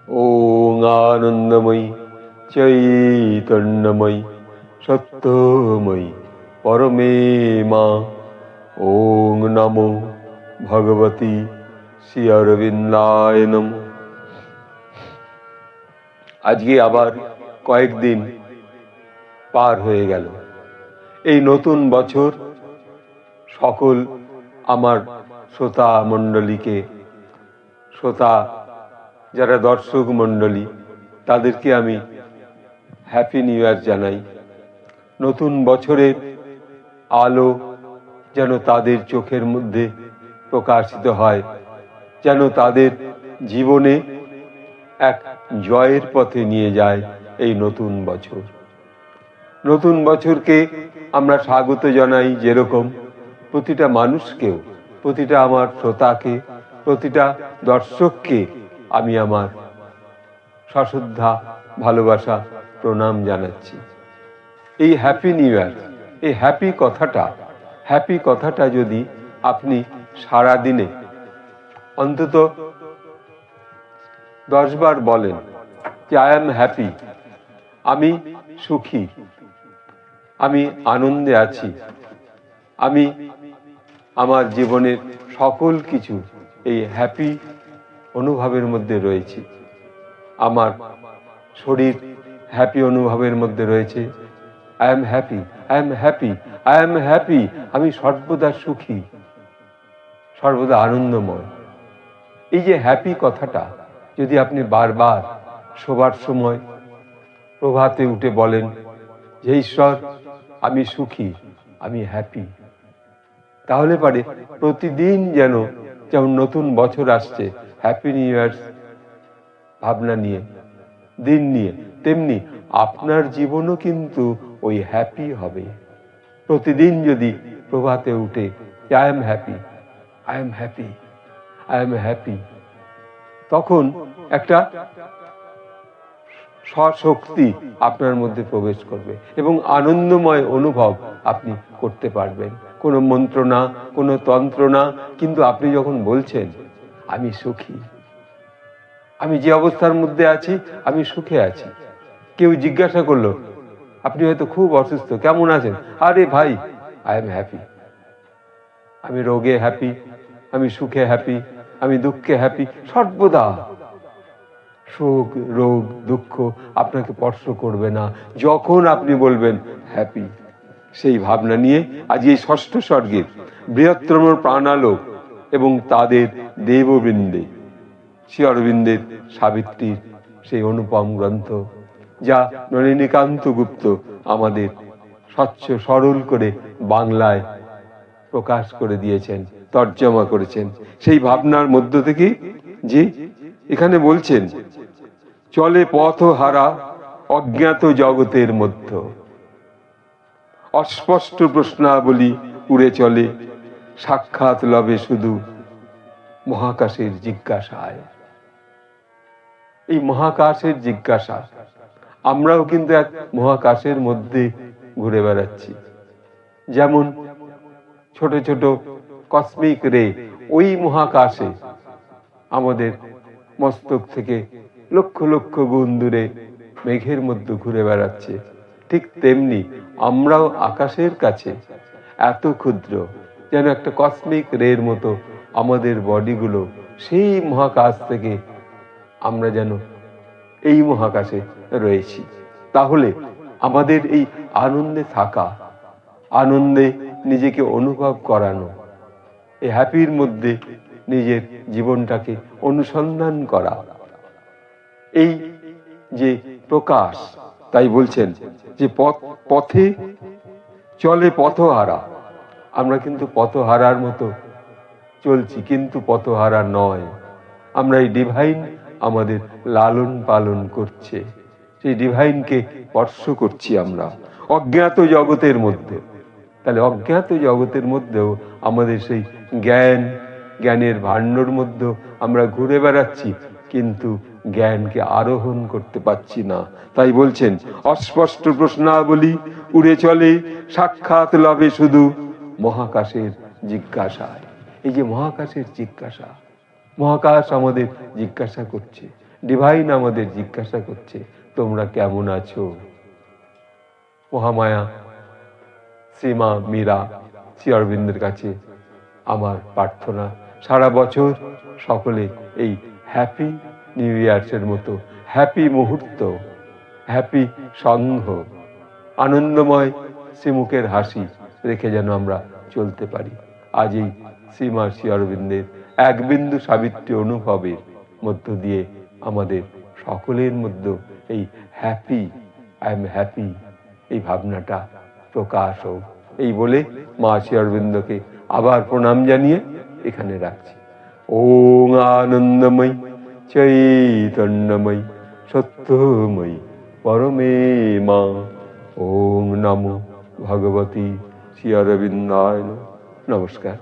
ওং আনন্দময়ী চৈতন্যময়ী সত্যময়ী পরমে মা। ওং নমো ভগবতী শ্রী অরবিন্দায় নমঃ। আজকে আবার কয়েকদিন পার হয়ে গেল। এই নতুন বছর সকল আমার শ্রোতা মণ্ডলীকে, শ্রোতা যারা দর্শক মণ্ডলী, তাদেরকে আমি হ্যাপি নিউ ইয়ার জানাই। নতুন বছরের আলো যেন তাদের চোখের মধ্যে প্রকাশিত হয়, যেন তাদের জীবনে এক জয়ের পথে নিয়ে যায় এই নতুন বছর। নতুন বছরকে আমরা স্বাগত জানাই, যেরকম প্রতিটা মানুষকেও, প্রতিটা আমার শ্রোতাকে, প্রতিটা দর্শককে আমি আমার সশ্রদ্ধা ভালোবাসা প্রণাম জানাচ্ছি। এই হ্যাপি নিউ ইয়ার, এই হ্যাপি কথাটা যদি আপনি সারা দিনে অন্তত 10 বার বলেন যে আই এম হ্যাপি, আমি সুখী, আমি আনন্দে আছি, আমি আমার জীবনের সকল কিছু এই হ্যাপি অনুভবের মধ্যে রয়েছে, আমার শরীর হ্যাপি অনুভবের মধ্যে রয়েছে, I am happy, I am happy, I am happy, আমি সর্বদা সুখী, সর্বদা আনন্দময়। এই যে হ্যাপি কথাটা যদি আপনি বারবার শোবার সময় প্রভাতে উঠে বলেন যে ঈশ্বর আমি সুখী, আমি হ্যাপি, তাহলে পারে প্রতিদিন যেমন নতুন বছর আসছে হ্যাপি নিউ ইয়ার ভাবনা নিয়ে, দিন নিয়ে, তেমনি আপনার জীবনও কিন্তু ওই হ্যাপি হবে। প্রতিদিন যদি প্রভাতে উঠে I am happy, I am happy, I am happy, তখন একটা স্বশক্তি আপনার মধ্যে প্রবেশ করবে এবং আনন্দময় অনুভব আপনি করতে পারবেন। কোনো মন্ত্র না, কোনো তন্ত্র না, কিন্তু আপনি যখন বলছেন আমি সুখী, আমি যে অবস্থার মধ্যে আছি আমি সুখে আছি। কেউ জিজ্ঞাসা করলো আপনি হয়তো খুব অসুস্থ, কেমন আছেন? আরে ভাই, আই এম হ্যাপি, আমি রোগে হ্যাপি, আমি সুখে হ্যাপি, আমি দুঃখে হ্যাপি। সর্বদা সুখ, রোগ, দুঃখ আপনাকে স্পর্শ করবে না যখন আপনি বলবেন হ্যাপি। সেই ভাবনা নিয়ে আজ এই ষষ্ঠ স্বর্গের বৃহত্তম প্রাণালোক এবং তাদের দেববৃন্দে শ্রী অরবিন্দের সাবিত্রীর সেই অনুপম গ্রন্থ, যা নলিনীকান্ত গুপ্ত আমাদের স্বচ্ছ সরল করে বাংলায় প্রকাশ করে দিয়েছেন, তর্জমা করেছেন। সেই ভাবনার মধ্য থেকে যে এখানে বলছেন চলে পথ হারা অজ্ঞাত জগতের মধ্য, অস্পষ্ট প্রশ্নাবলী উড়ে চলে, সাক্ষাৎ লবে শুধু মহাকাশের জিজ্ঞাসায়। এই মহাকাশের জিজ্ঞাসা, আমরাও কিন্তু এক মহাকাশের মধ্যে ঘুরে বেড়াচ্ছি। যেমন ছোট ছোট কসমিক রে ওই মহাকাশে আমাদের মস্তক থেকে লক্ষ লক্ষ গুণ দূরে মেঘের মধ্যে ঘুরে বেড়াচ্ছে, ঠিক তেমনি আমরাও আকাশের কাছে এত ক্ষুদ্র, যেন একটা কসমিক রের মতো আমাদের বডিগুলো সেই মহাকাশ থেকে আমরা যেন এই মহাকাশে রয়েছি। তাহলে আমাদের এই আনন্দে থাকা, আনন্দে নিজেকে অনুভব করানো, এই হ্যাপির মধ্যে নিজের জীবনটাকে অনুসন্ধান করা, এই যে প্রকাশ, তাই বলছেন যে পথে চলে পথহারা। আমরা কিন্তু পথহারার মতো চলছি, কিন্তু পথহারা নয়। আমরা এই ডিভাইন আমাদের লালন পালন করছে, সেই ডিভাইনকে স্পর্শ করছি আমরা অজ্ঞাত জগতের মধ্যে। তাহলে অজ্ঞাত জগতের মধ্যেও আমাদের সেই জ্ঞানের ভাণ্ডার মধ্যে আমরা ঘুরে বেড়াচ্ছি, কিন্তু জ্ঞানকে আরোহণ করতে পারছি না। তাই বলছেন অস্পষ্ট প্রশ্নাবলী উড়ে চলে, সাক্ষাৎ লাভে শুধু মহাকাশের জিজ্ঞাসায়। এই যে মহাকাশের জিজ্ঞাসা, মহাকাশ আমাদের জিজ্ঞাসা করছে ডিভাইন আমাদের জিজ্ঞাসা করছে, তোমরা কেমন আছো? মহামায়া শ্রীমা মীরা শ্রী অরবিন্দের কাছে আমার প্রার্থনা, সারা বছর সকলে এই হ্যাপি নিউ ইয়ার্সের মতো হ্যাপি মুহূর্ত, হ্যাপি সংঘ, আনন্দময় শ্রীমুখের হাসি রেখে যেন আমরা চলতে পারি। আজ এই শ্রীমা শ্রী অরবিন্দের এক বিন্দু সাবিত্রী অনুভবের মধ্য দিয়ে আমাদের সকলের মধ্যে এই হ্যাপি, আই এম হ্যাপি, এই ভাবনাটা প্রকাশ হোক। এই বলে মা শ্রী অরবিন্দকে আবার প্রণাম জানিয়ে এখানে রাখছি। ওং আনন্দময়ী চৈতন্যময়ী সত্যময়ী পরমে মা। ওং নমো ভগবতী শ্রী অরবিন্দায় নমঃ। নমস্কার।